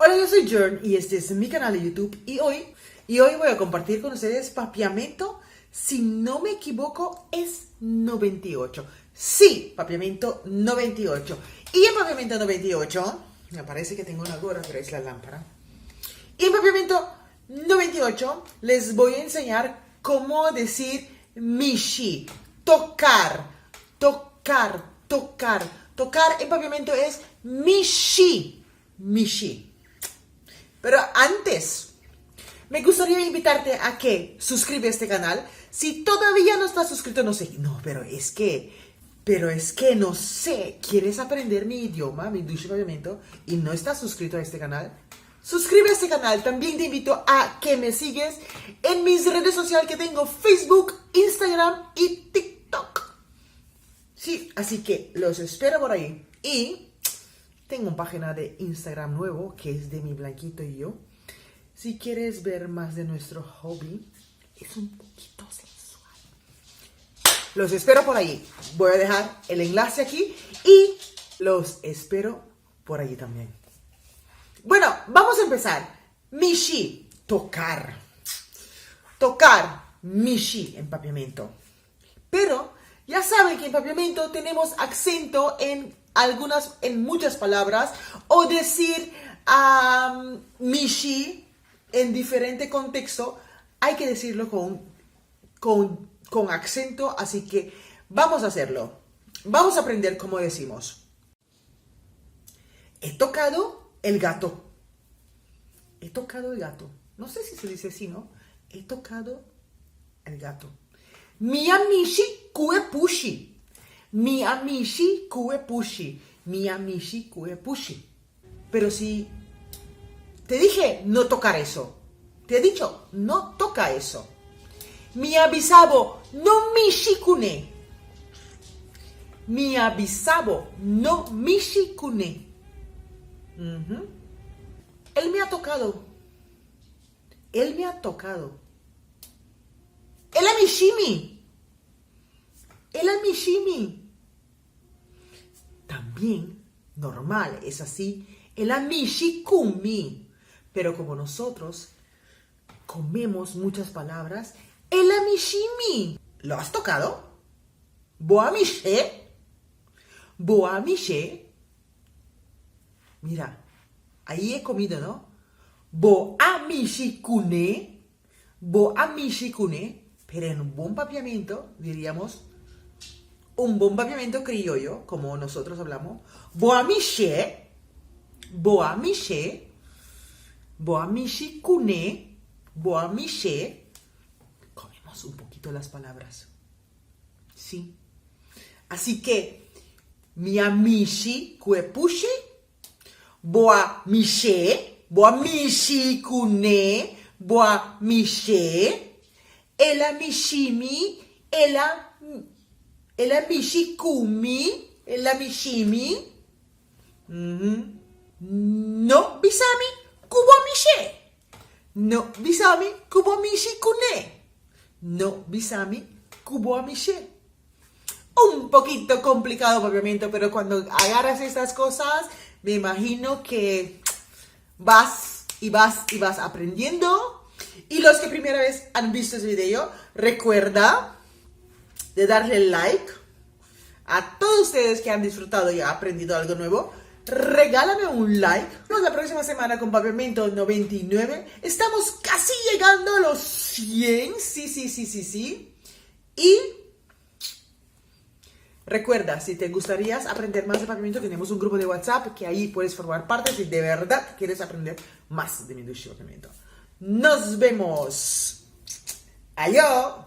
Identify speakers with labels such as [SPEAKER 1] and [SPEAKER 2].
[SPEAKER 1] Hola, yo soy Jern y este es mi canal de YouTube y hoy voy a compartir con ustedes papiamento, si no me equivoco, es 98. Sí, papiamento 98. Y en papiamento 98, me parece que tengo una gorra, pero es la lámpara. Y en papiamento 98 les voy a enseñar cómo decir mishi, tocar, tocar, tocar. Tocar en papiamento es mishi, mishi. Pero antes, me gustaría invitarte a que suscribas a este canal. Si todavía no estás suscrito, no sé. No, pero es que no sé. ¿Quieres aprender mi idioma, mi Dutch papiamento, y no estás suscrito a este canal? Suscríbete a este canal. También te invito a que me sigues en mis redes sociales que tengo: Facebook, Instagram y TikTok. Sí, así que los espero por ahí. Y tengo una página de Instagram nuevo que es de mi Blanquito y yo. Si quieres ver más de nuestro hobby, es un poquito sensual. Los espero por ahí. Voy a dejar el enlace aquí y los espero por allí también. Bueno, vamos a empezar. Mishi, tocar. Tocar, mishi en papiamento. Pero ya saben que en papiamento tenemos acento en muchas palabras, o decir mishi en diferente contexto, hay que decirlo con acento, así que vamos a hacerlo. Vamos a aprender cómo decimos. He tocado el gato. He tocado el gato. No sé si se dice así, ¿no? He tocado el gato. Mi amici kue pushi. Mi amici kue pushi. Mi amici kue pushi. Pero si te dije no tocar eso, te he dicho no toca eso. Mi abisabo no mishikune. Mi abisabo no mishikune. Él me ha tocado. Él me ha tocado. El amishimi. El amishimi. También, normal, es así, el amishikumi. Pero como nosotros comemos muchas palabras, el amishimi. ¿Lo has tocado? Boamishe. Boamishe. Mira, ahí he comido, ¿no? Boamishikune. Boamishikune. Pero en un buen papiamento diríamos un buen papiamento criollo, como nosotros hablamos. Boamishe. Boamishe. Boamishikune. Boamishe. Comemos un poquito las palabras. Sí. Así que miamishi kuepushi. Boamishe. Boamishikune. Boamishe. El amishimi, el amishikumi, el amishimi. No bisami kubomishe. No bisami kubomishikune. No bisami kubomishe. Un poquito complicado, obviamente, pero cuando agarras estas cosas, me imagino que vas aprendiendo. Y los que primera vez han visto este video, recuerda de darle like. A todos ustedes que han disfrutado y han aprendido algo nuevo, regálame un like. Nos vemos la próxima semana con papiamento 99. Estamos casi llegando a los 100. Sí. Y recuerda, si te gustaría aprender más de papiamento, tenemos un grupo de WhatsApp que ahí puedes formar parte si de verdad quieres aprender más de mi papiamento. Nos vemos. Adiós.